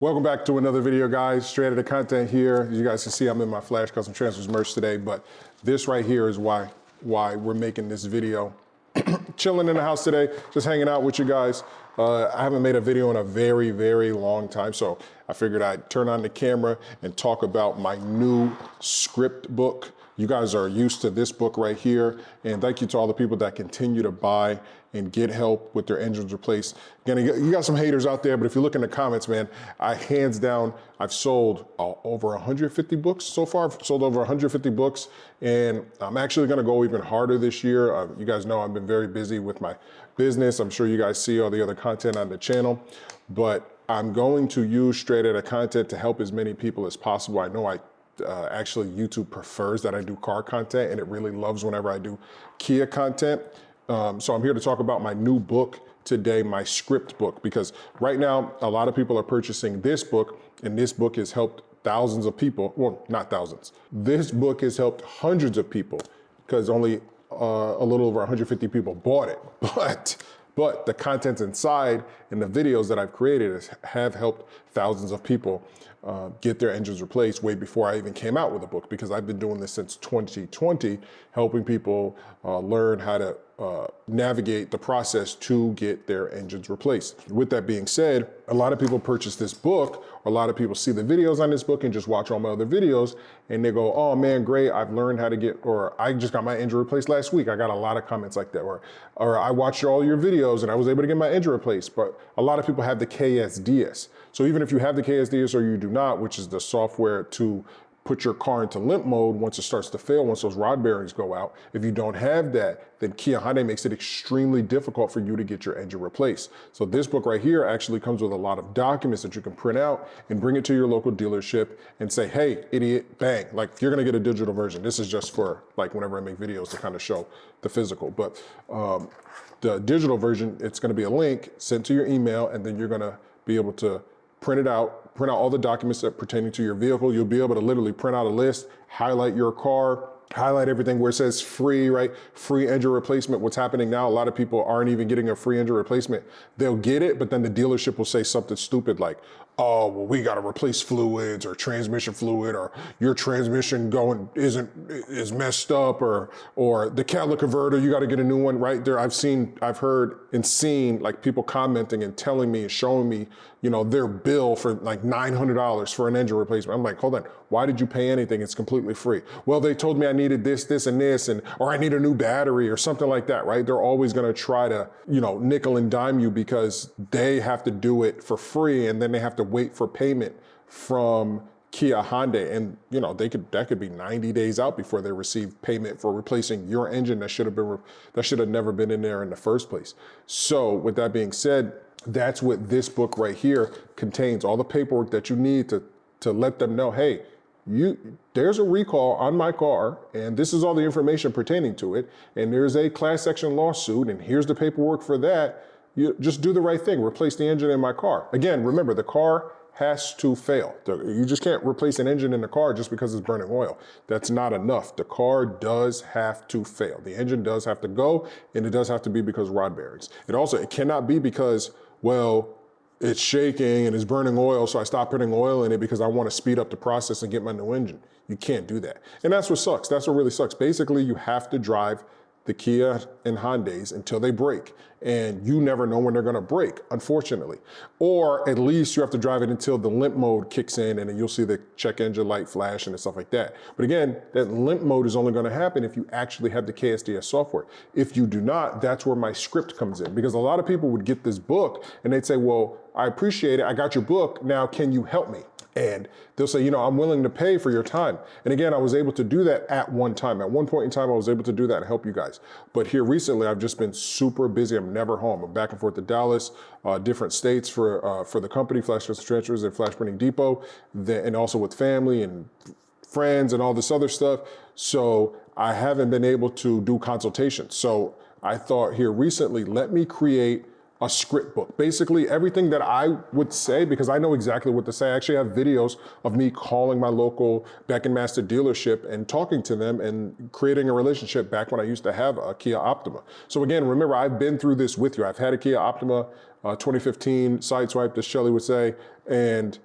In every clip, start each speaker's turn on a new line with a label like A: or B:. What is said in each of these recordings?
A: Welcome back to another video, guys. Straight out of content here. As you guys can see, I'm in my Flash Custom Transfers merch today, but this right here is why we're making this video. Chilling in the house today, just hanging out with you guys. I haven't made a video in a very, very long time, so I figured I'd turn on the camera and talk about my new script book. You guys are used to this book right here, and thank you to all the people that continue to buy and get help with their engines replaced. Again, you got some haters out there, but if you look in the comments, man, hands down, I've sold over 150 books so far. I've sold over 150 books, and I'm actually gonna go even harder this year. You guys know I've been very busy with my business. I'm sure you guys see all the other content on the channel, but I'm going to use straight out of content to help as many people as possible. I know actually YouTube prefers that I do car content, and it really loves whenever I do Kia content. So I'm here to talk about my new book today, my script book, because right now a lot of people are purchasing this book, and this book has helped thousands of people. Well, not thousands. This book has helped hundreds of people because only a little over 150 people bought it. But the contents inside and the videos that I've created have helped thousands of people get their engines replaced way before I even came out with a book, because I've been doing this since 2020, helping people learn how to navigate the process to get their engines replaced. With that being said, a lot of people purchase this book, or a lot of people see the videos on this book and just watch all my other videos, and they go, oh man, great, I've learned how to get, or I just got my engine replaced last week. I got a lot of comments like that, or I watched all your videos and I was able to get my engine replaced. But a lot of people have the KSDS. So even if you have the KSDS or you do not, which is the software to put your car into limp mode once it starts to fail, once those rod bearings go out. If you don't have that, then Kia Hyundai makes it extremely difficult for you to get your engine replaced. So this book right here actually comes with a lot of documents that you can print out and bring it to your local dealership and say, hey, idiot, bang. Like, you're gonna get a digital version. This is just for like whenever I make videos to kind of show the physical. But the digital version, it's gonna be a link sent to your email, and then you're gonna be able to print out all the documents that pertaining to your vehicle. You'll be able to literally print out a list, highlight your car, highlight everything where it says free, right? Free engine replacement. What's happening now, a lot of people aren't even getting a free engine replacement. They'll get it, but then the dealership will say something stupid like, oh, well, we got to replace fluids or transmission fluid, or your transmission is messed up, or the catalytic converter, you got to get a new one right there. I've heard and seen like people commenting and telling me and showing me, their bill for like $900 for an engine replacement. I'm like, hold on, why did you pay anything? It's completely free. Well, they told me I needed this, this, and this, or I need a new battery or something like that, right? They're always going to try to, nickel and dime you because they have to do it for free, and then they have to wait for payment from Kia Hyundai, and that could be 90 days out before they receive payment for replacing your engine that should have never been in there in the first place. So with that being said, that's what this book right here contains, all the paperwork that you need to let them know, hey, there's a recall on my car, and this is all the information pertaining to it, and there's a class action lawsuit, and here's the paperwork for that. You just do the right thing, replace the engine in my car. Again, remember, the car has to fail. You just can't replace an engine in the car just because it's burning oil. That's not enough. The car does have to fail. The engine does have to go, and it does have to be because of rod bearings. It cannot be because, well, it's shaking and it's burning oil, so I stopped putting oil in it because I want to speed up the process and get my new engine. You can't do that. And that's what sucks. That's what really sucks. Basically, you have to drive the Kia and Hyundais until they break. And you never know when they're gonna break, unfortunately. Or at least you have to drive it until the limp mode kicks in, and then you'll see the check engine light flash and stuff like that. But again, that limp mode is only gonna happen if you actually have the KSDS software. If you do not, that's where my script comes in. Because a lot of people would get this book and they'd say, well, I appreciate it, I got your book, now can you help me? And they'll say, I'm willing to pay for your time. And again, I was able to do that at one time. At one point in time, I was able to do that and help you guys. But here recently, I've just been super busy. I'm never home. I'm back and forth to Dallas, different states for the company, Flash Custom Transfers and Flash Printing Depot, and also with family and friends and all this other stuff. So I haven't been able to do consultations. So I thought here recently, let me create a script book. Basically everything that I would say, because I know exactly what to say. I actually have videos of me calling my local Beck & Master dealership and talking to them and creating a relationship back when I used to have a Kia Optima. So again, remember, I've been through this with you. I've had a Kia Optima 2015 sideswipe, as Shelly would say, and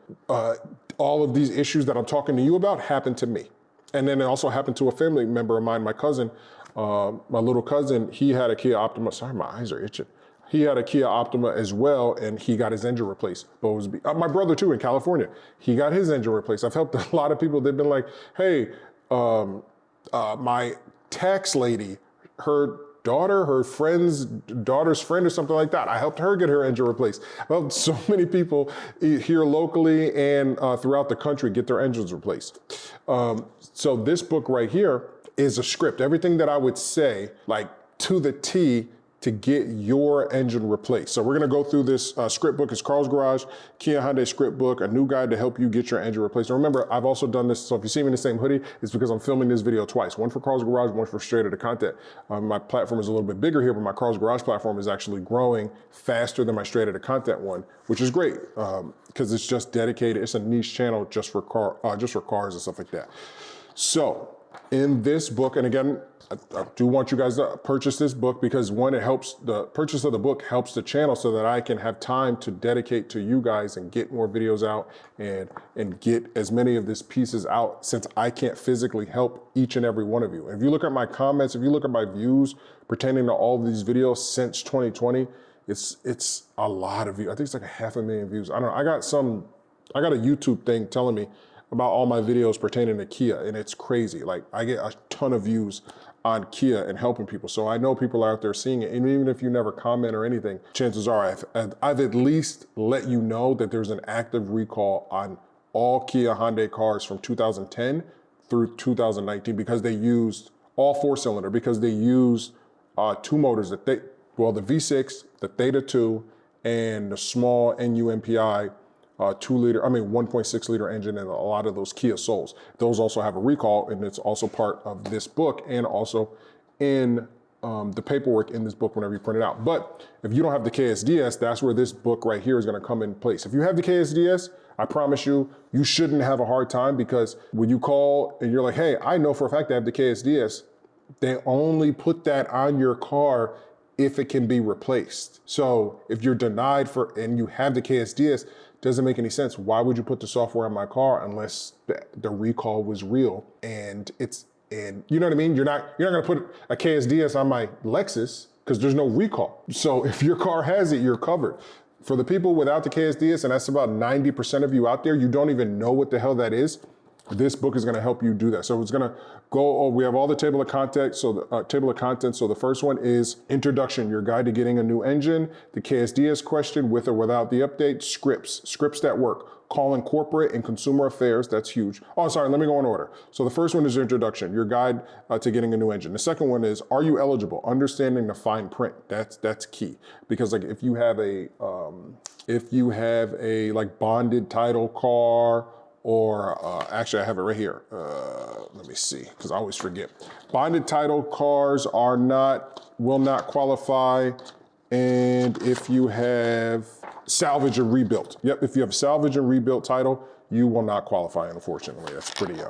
A: all of these issues that I'm talking to you about happened to me. And then it also happened to a family member of mine, my cousin, my little cousin. He had a Kia Optima. Sorry, my eyes are itching. He had a Kia Optima as well, and he got his engine replaced. But it was my brother too in California. He got his engine replaced. I've helped a lot of people. They've been like, hey, my tax lady, her daughter, her friend's daughter's friend or something like that, I helped her get her engine replaced. I helped so many people here locally and throughout the country get their engines replaced. So this book right here is a script. Everything that I would say, like to the T, to get your engine replaced. So we're gonna go through this script book. It's Carl's Garage, Kia Hyundai script book, a new guide to help you get your engine replaced. And remember, I've also done this, so if you see me in the same hoodie, it's because I'm filming this video twice. One for Carl's Garage, one for Straight Outta Content. My platform is a little bit bigger here, but my Carl's Garage platform is actually growing faster than my Straight Outta Content one, which is great, because it's just dedicated, it's a niche channel just for cars and stuff like that. So in this book, and again, I do want you guys to purchase this book because one, it helps, the purchase of the book helps the channel so that I can have time to dedicate to you guys and get more videos out and get as many of these pieces out, since I can't physically help each and every one of you. If you look at my comments, if you look at my views pertaining to all of these videos since 2020, it's a lot of views. I think it's like 500,000 views. I don't know. I got a YouTube thing telling me about all my videos pertaining to Kia, and it's crazy. Like, I get a ton of views on Kia and helping people. So I know people are out there seeing it. And even if you never comment or anything, chances are I've at least let you know that there's an active recall on all Kia Hyundai cars from 2010 through 2019 because they used all 4-cylinder, because they used two motors that the V6, the Theta 2, and the small NUMPI 1.6 liter engine, and a lot of those Kia Souls. Those also have a recall, and it's also part of this book and also in the paperwork in this book whenever you print it out. But if you don't have the KSDS, that's where this book right here is gonna come in place. If you have the KSDS, I promise you, you shouldn't have a hard time, because when you call and you're like, hey, I know for a fact I have the KSDS, they only put that on your car if it can be replaced. So if you're denied and you have the KSDS, doesn't make any sense. Why would you put the software on my car unless the recall was real? And you know what I mean? You're not gonna put a KSDS on my Lexus because there's no recall. So if your car has it, you're covered. For the people without the KSDS, and that's about 90% of you out there, you don't even know what the hell that is. This book is going to help you do that. So it's going to go, we have all the table of contents. So the table of contents. So the first one is introduction, your guide to getting a new engine, the KSDS question, with or without the update, scripts that work, calling corporate and consumer affairs. That's huge. Oh, sorry, let me go in order. So the first one is introduction, your guide to getting a new engine. The second one is, are you eligible? Understanding the fine print. That's key, because like if you have a like bonded title car, or actually I have it right here. Let me see, because I always forget. Bonded title cars will not qualify. And if you have salvage and rebuilt. Yep, if you have salvage and rebuilt title, you will not qualify, unfortunately. That's pretty,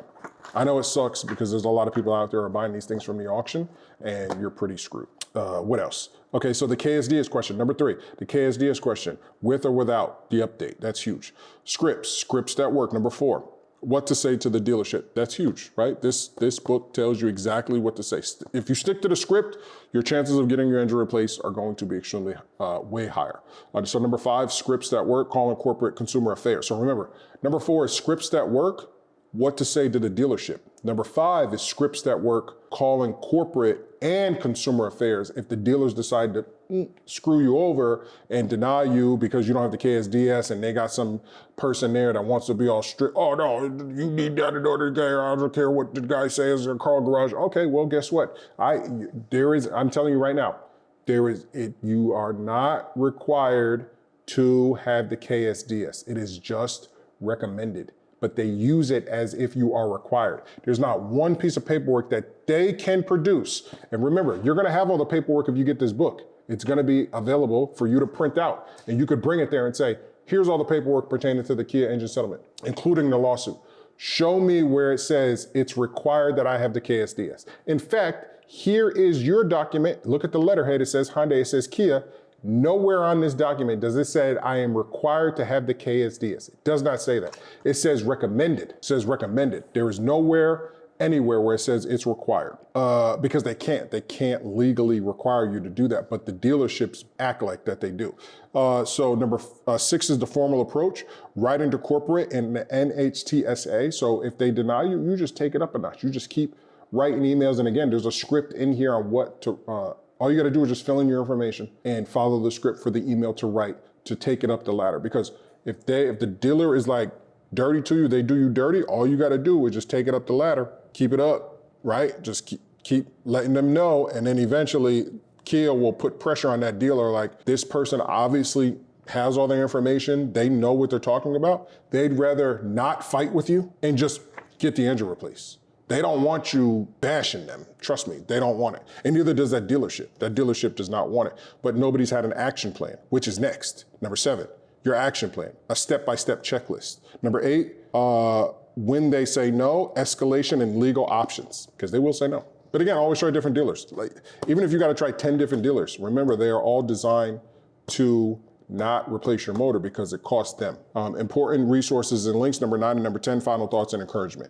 A: I know it sucks because there's a lot of people out there who are buying these things from the auction and you're pretty screwed. What else? Okay, so the KSDS question, number 3, the KSDS question, with or without the update. That's huge. Scripts that work. Number 4, what to say to the dealership. That's huge, right? This book tells you exactly what to say. If you stick to the script, your chances of getting your engine replaced are going to be extremely way higher. So number 5, scripts that work, calling corporate consumer affairs. So remember, number 4 is scripts that work, what to say to the dealership. Number 5 is scripts that work, calling corporate and consumer affairs if the dealers decide to screw you over and deny you because you don't have the KSDS and they got some person there that wants to be all strict. Oh no, you need that in order to get, I don't care what the guy says in Carl Garage. Okay, well, guess what? I'm telling you right now, you are not required to have the KSDS. It is just recommended, but they use it as if you are required. There's not one piece of paperwork that they can produce. And remember, you're gonna have all the paperwork if you get this book. It's gonna be available for you to print out. And you could bring it there and say, here's all the paperwork pertaining to the Kia engine settlement, including the lawsuit. Show me where it says it's required that I have the KSDS. In fact, here is your document. Look at the letterhead, it says Hyundai, it says Kia. Nowhere on this document does it say I am required to have the KSDS. It does not say that. It says recommended. It says recommended. There is nowhere, anywhere where it says it's required because they can't legally require you to do that, but the dealerships act like that they do. So number 6 is the formal approach, right into corporate and the NHTSA. So if they deny you, you just take it up a notch. You just keep writing emails. And again, there's a script in here on what to, all you got to do is just fill in your information and follow the script for the email to write to take it up the ladder. Because if the dealer is like dirty to you, they do you dirty, all you got to do is just take it up the ladder, keep it up, right? Just keep letting them know. And then eventually Kia will put pressure on that dealer. Like, this person obviously has all their information. They know what they're talking about. They'd rather not fight with you and just get the engine replaced. They don't want you bashing them. Trust me, they don't want it. And neither does that dealership. That dealership does not want it. But nobody's had an action plan, which is next. Number 7, your action plan, a step-by-step checklist. Number 8, when they say no, escalation and legal options, because they will say no. But again, always try different dealers. Like, even if you got to try 10 different dealers, remember they are all designed to not replace your motor because it costs them. Important resources and links, number 9 and number 10, final thoughts and encouragement.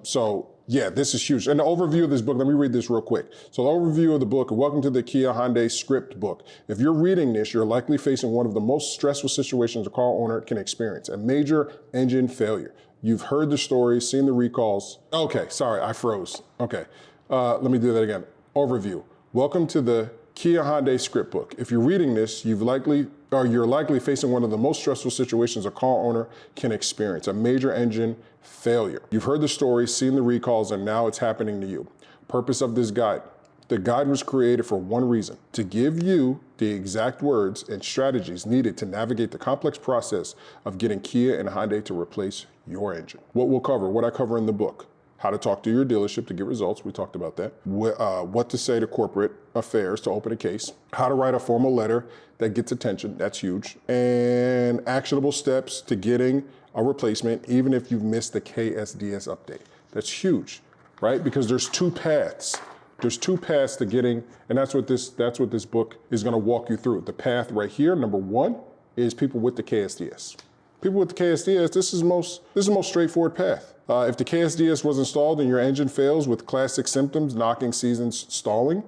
A: So yeah, this is huge. And the overview of this book, let me read this real quick. So the overview of the book, welcome to the Kia Hyundai script book. If you're reading this, you're likely facing one of the most stressful situations a car owner can experience, a major engine failure. You've heard the stories, seen the recalls. Okay, sorry, I froze. Okay, let me do that again. Overview, welcome to the Kia Hyundai script book. If you're reading this, you're likely facing one of the most stressful situations a car owner can experience, a major engine failure. You've heard the story, seen the recalls, and now it's happening to you. Purpose of this guide. The guide was created for one reason, to give you the exact words and strategies needed to navigate the complex process of getting Kia and Hyundai to replace your engine. What we'll cover, what I cover in the book. How to talk to your dealership to get results, we talked about that. What to say to corporate affairs to open a case. How to write a formal letter that gets attention, that's huge. And actionable steps to getting a replacement, even if you've missed the KSDS update. That's huge, right? Because there's 2 paths. There's 2 paths to getting, and that's what this book is gonna walk you through. The path right here, number 1, is people with the KSDS. People with the KSDS, this is the most straightforward path. If the KSDS was installed and your engine fails with classic symptoms, knocking, seasons, stalling,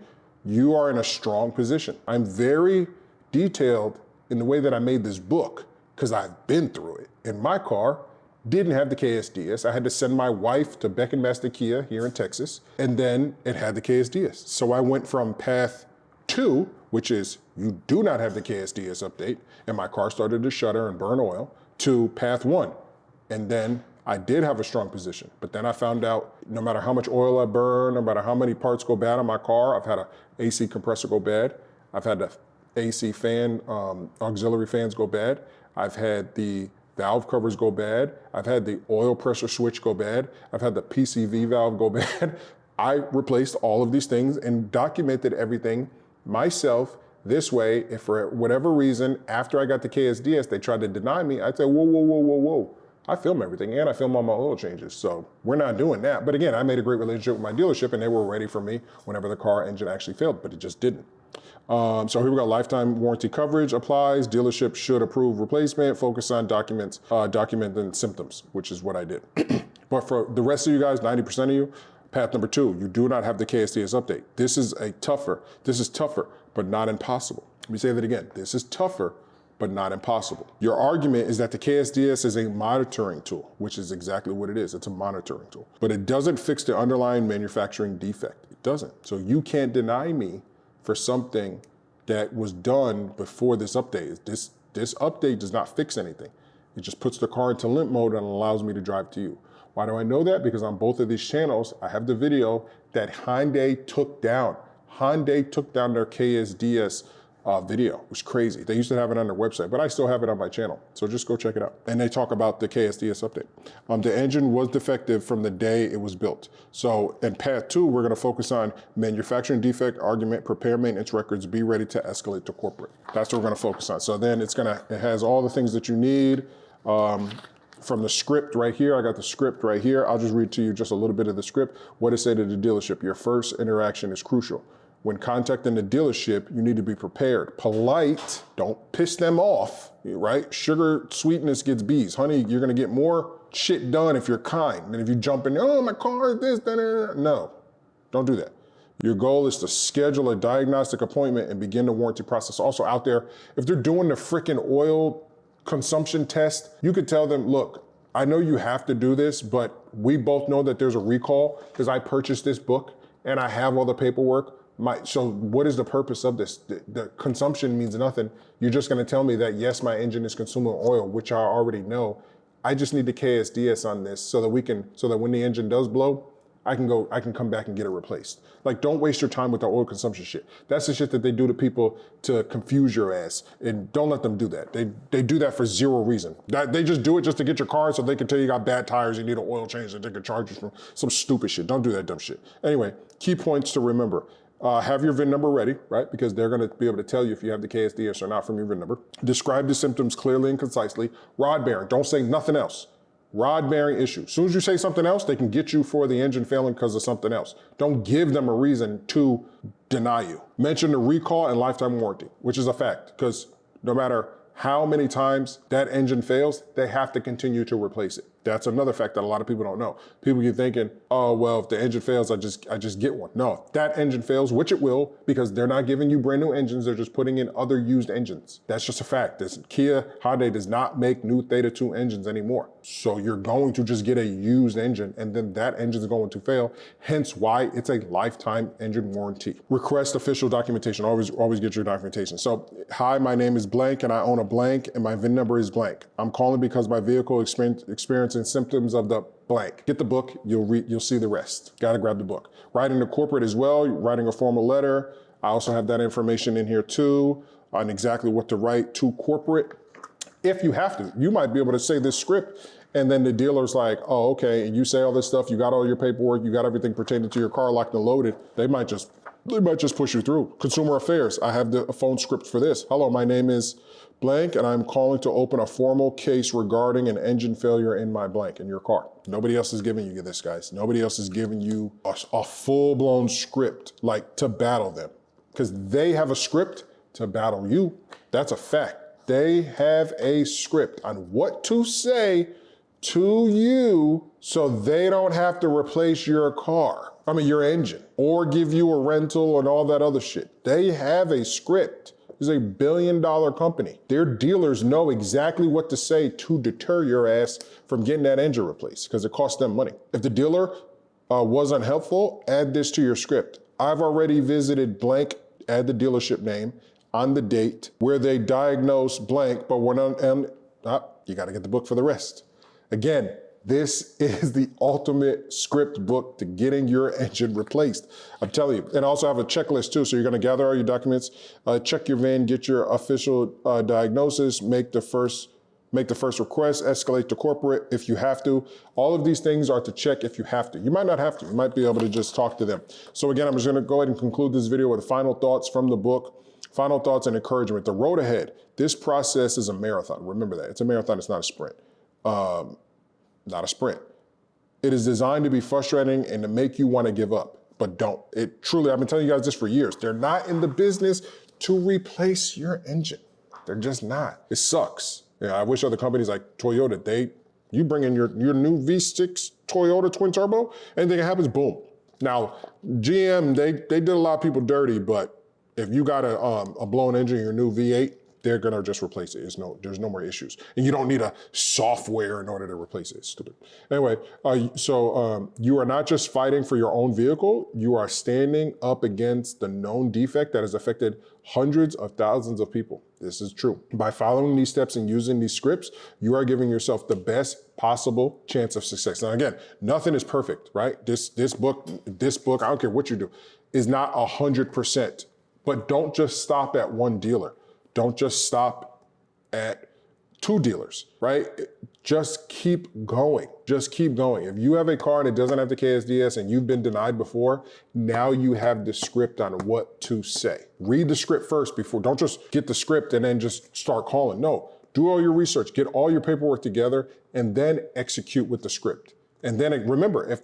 A: you are in a strong position. I'm very detailed in the way that I made this book because I've been through it. And my car didn't have the KSDS. I had to send my wife to Beck & Master Kia here in Texas, and then it had the KSDS. So I went from path 2, which is you do not have the KSDS update, and my car started to shudder and burn oil, to path 1. And then I did have a strong position, but then I found out no matter how much oil I burn, no matter how many parts go bad on my car, I've had an AC compressor go bad. I've had the AC fan, auxiliary fans go bad. I've had the valve covers go bad. I've had the oil pressure switch go bad. I've had the PCV valve go bad. I replaced all of these things and documented everything myself. This way, if for whatever reason, after I got the KSDS, they tried to deny me, I'd say, whoa, whoa, whoa, whoa, whoa. I film everything and I film all my oil changes. So we're not doing that. But again, I made a great relationship with my dealership and they were ready for me whenever the car engine actually failed, but it just didn't. So here we go, lifetime warranty coverage applies, dealership should approve replacement, focus on documenting symptoms, which is what I did. But for the rest of you guys, 90% of you, path number 2, you do not have the KSDS update. This is tougher, but not impossible. Let me say that again, this is tougher, but not impossible. Your argument is that the KSDS is a monitoring tool, which is exactly what it is. It's a monitoring tool, but it doesn't fix the underlying manufacturing defect. It doesn't. So you can't deny me for something that was done before this update. This update does not fix anything. It just puts the car into limp mode and allows me to drive to you. Why do I know that? Because on both of these channels, I have the video that Hyundai took down. Hyundai took down their KSDS video. It was crazy. They used to have it on their website, but I still have it on my channel. So just go check it out. And they talk about the KSDS update. The engine was defective from the day it was built. So in path 2, we're gonna focus on manufacturing defect argument, prepare maintenance records, be ready to escalate to corporate. That's what we're gonna focus on. So then it has all the things that you need. From the script right here, I got the script right here. I'll just read to you just a little bit of the script. What it said to the dealership, your first interaction is crucial. When contacting the dealership, you need to be prepared. Polite, don't piss them off, right? Sugar sweetness gets bees. Honey, you're gonna get more shit done if you're kind than if you jump in, oh, my car is this, that. No, don't do that. Your goal is to schedule a diagnostic appointment and begin the warranty process. Also out there, if they're doing the freaking oil consumption test, you could tell them, look, I know you have to do this, but we both know that there's a recall because I purchased this book and I have all the paperwork. So what is the purpose of this? The consumption means nothing. You're just gonna tell me that, yes, my engine is consuming oil, which I already know. I just need the KSDS on this so that when the engine does blow, I can come back and get it replaced. Like, don't waste your time with the oil consumption shit. That's the shit that they do to people to confuse your ass, and don't let them do that. They do that for zero reason. They just do it just to get your car so they can tell you got bad tires, you need an oil change, and they can charge you for some stupid shit. Don't do that dumb shit. Anyway, key points to remember. Have your VIN number ready, right? Because they're gonna be able to tell you if you have the KSDS or not from your VIN number. Describe the symptoms clearly and concisely. Rod bearing, don't say nothing else. Rod bearing issue. As soon as you say something else, they can get you for the engine failing because of something else. Don't give them a reason to deny you. Mention the recall and lifetime warranty, which is a fact, because no matter how many times that engine fails, they have to continue to replace it. That's another fact that a lot of people don't know. People get thinking, oh, well, if the engine fails, I just get one. No, that engine fails, which it will, because they're not giving you brand new engines, they're just putting in other used engines. That's just a fact. Kia Hyundai does not make new Theta 2 engines anymore. So you're going to just get a used engine, and then that engine is going to fail, hence why it's a lifetime engine warranty. Request official documentation, always get your documentation. So, hi, my name is blank, and I own a blank, and my VIN number is blank. I'm calling because my vehicle experiencing symptoms of the blank. Get the book, you'll see the rest. Gotta grab the book. Writing to corporate as well, writing a formal letter. I also have that information in here too, on exactly what to write to corporate. If you have to, you might be able to say this script and then the dealer's like, oh, okay, and you say all this stuff, you got all your paperwork, you got everything pertaining to your car locked and loaded, they might just push you through. Consumer affairs, I have the phone script for this. Hello, my name is blank, and I'm calling to open a formal case regarding an engine failure in my blank, in your car. Nobody else is giving you this, guys. Nobody else is giving you a full-blown script, like, to battle them. Because they have a script to battle you. That's a fact. They have a script on what to say to you so they don't have to replace your your engine, or give you a rental and all that other shit. They have a script. It's a $1 billion company. Their dealers know exactly what to say to deter your ass from getting that engine replaced, because it costs them money. If the dealer was unhelpful, add this to your script. I've already visited blank, add the dealership name, on the date where they diagnosed blank, but we're not, you gotta get the book for the rest. Again, this is the ultimate script book to getting your engine replaced. I'm telling you. And also have a checklist too. So you're gonna gather all your documents, check your VIN, get your official diagnosis, make the first request, escalate to corporate if you have to. All of these things are to check if you have to. You might not have to. You might be able to just talk to them. So again, I'm just gonna go ahead and conclude this video with final thoughts from the book. Final thoughts and encouragement. The road ahead. This process is a marathon. Remember that. It's a marathon, it's not a sprint. Not a sprint. It is designed to be frustrating and to make you want to give up, but don't. It truly, I've been telling you guys this for years. They're not in the business to replace your engine. They're just not. It sucks. Yeah, I wish other companies like Toyota, you bring in your new V6 Toyota twin turbo, anything that happens, boom. Now, GM, they did a lot of people dirty, but if you got a blown engine, your new V8, they're gonna just replace it. There's no more issues. And you don't need a software in order to replace it. It's stupid. Anyway, you are not just fighting for your own vehicle, you are standing up against the known defect that has affected hundreds of thousands of people. This is true. By following these steps and using these scripts, you are giving yourself the best possible chance of success. Now again, nothing is perfect, right? This book, I don't care what you do, is not 100%. But don't just stop at one dealer. Don't just stop at 2 dealers, right? Just keep going. Just keep going. If you have a car and it doesn't have the KSDS and you've been denied before, now you have the script on what to say. Read the script first don't just get the script and then just start calling. No, do all your research, get all your paperwork together, and then execute with the script. And then remember,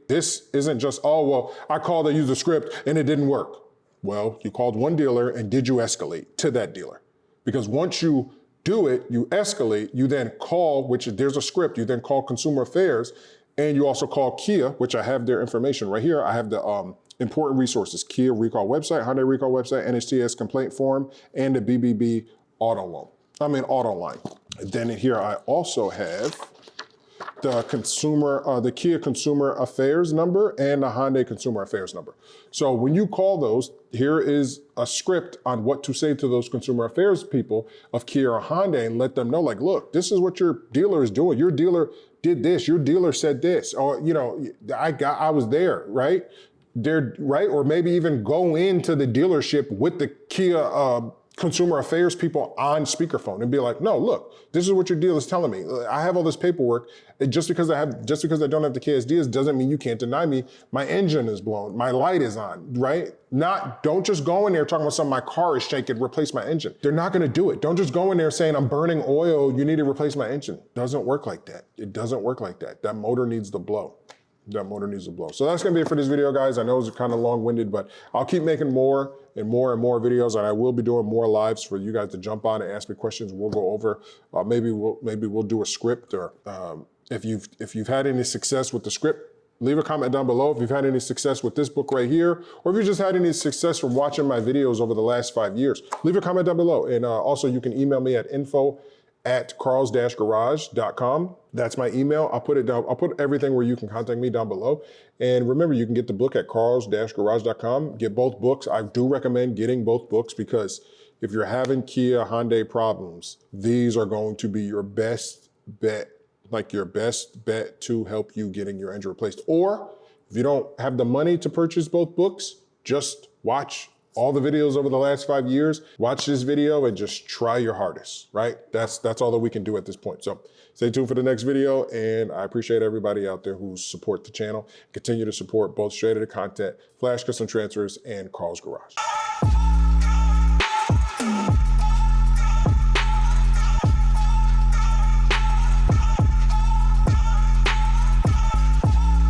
A: this isn't just, oh, well, I called, I used the script and it didn't work. Well, you called one dealer, and did you escalate to that dealer? Because once you do it, you escalate, you then call, which there's a script, you then call Consumer Affairs, and you also call Kia, which I have their information right here. I have the important resources: Kia recall website, Hyundai recall website, NHTSA complaint form, and the BBB auto line. And then here I also have the Kia Consumer Affairs number and the Hyundai Consumer Affairs number. So when you call those, here is a script on what to say to those consumer affairs people of Kia or Hyundai, and let them know, like, look, this is what your dealer is doing. Your dealer did this. Your dealer said this. Or, you know, I was there, right? Right? Or maybe even go into the dealership with the Kia consumer affairs people on speakerphone and be like, no, look, this is what your dealer is telling me. I have all this paperwork. Just because I don't have the KSDS doesn't mean you can't deny me. My engine is blown. My light is on, right? Don't just go in there talking about something, my car is shaking, replace my engine. They're not gonna do it. Don't just go in there saying, I'm burning oil, you need to replace my engine. Doesn't work like that. It doesn't work like that. That motor needs to blow. That motor needs to blow. So that's gonna be it for this video, guys. I know it's kind of long-winded, but I'll keep making more and more and more videos, and I will be doing more lives for you guys to jump on and ask me questions. We'll go over, maybe we'll do a script, or if you've had any success with the script, leave a comment down below. If you've had any success with this book right here, or if you just had any success from watching my videos over the last 5 years, leave a comment down below. And also you can email me at info@carls-garage.com. That's my email. I'll put it down. I'll put everything where you can contact me down below. And remember, you can get the book at carls-garage.com. Get both books. I do recommend getting both books, because if you're having Kia Hyundai problems, these are going to be your best bet, like your best bet to help you getting your engine replaced. Or if you don't have the money to purchase both books, just watch all the videos over the last 5 years, watch this video and just try your hardest, right? That's all that we can do at this point. So stay tuned for the next video, and I appreciate everybody out there who support the channel. Continue to support both Straight Outta content, Flash Custom Transfers, and Carl's Garage.